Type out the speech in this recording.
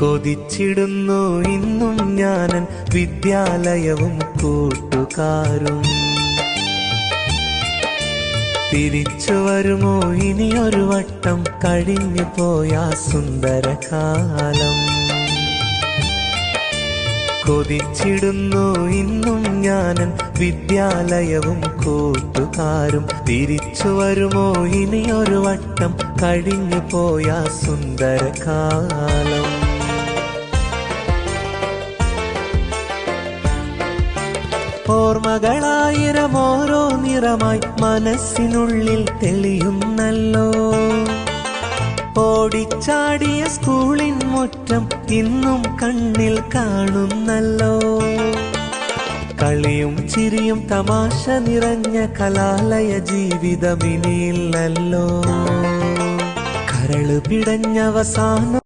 കൊതിച്ചിടുന്നു ഇന്നും ഞാനൻ വിദ്യാലയവും കൂട്ടുകാരും. തിരിച്ചു വരുമോ ഇനിയൊരു വട്ടം കഴിഞ്ഞു പോയ സുന്ദരകാലം. കൊതിച്ചിടുന്നു ഇന്നും ഞാനൻ വിദ്യാലയവും കൂട്ടുകാരും. തിരിച്ചു വരുമോ ഇനിയൊരു വട്ടം കഴിഞ്ഞു പോയ സുന്ദരകാലം. ഓർമ്മകളായിരം ഓരോ നിറമായി മനസ്സിനുള്ളിൽ തെളിയുന്നല്ലോ. ഓടിച്ചാടിയ സ്കൂളിൻ മുറ്റം ഇന്നും കണ്ണിൽ കാണുന്നല്ലോ. കളിയും ചിരിയും തമാശ നിറഞ്ഞ കലാലയ ജീവിതമിനിയില്ലല്ലോ. കരള് പിടഞ്ഞവസാന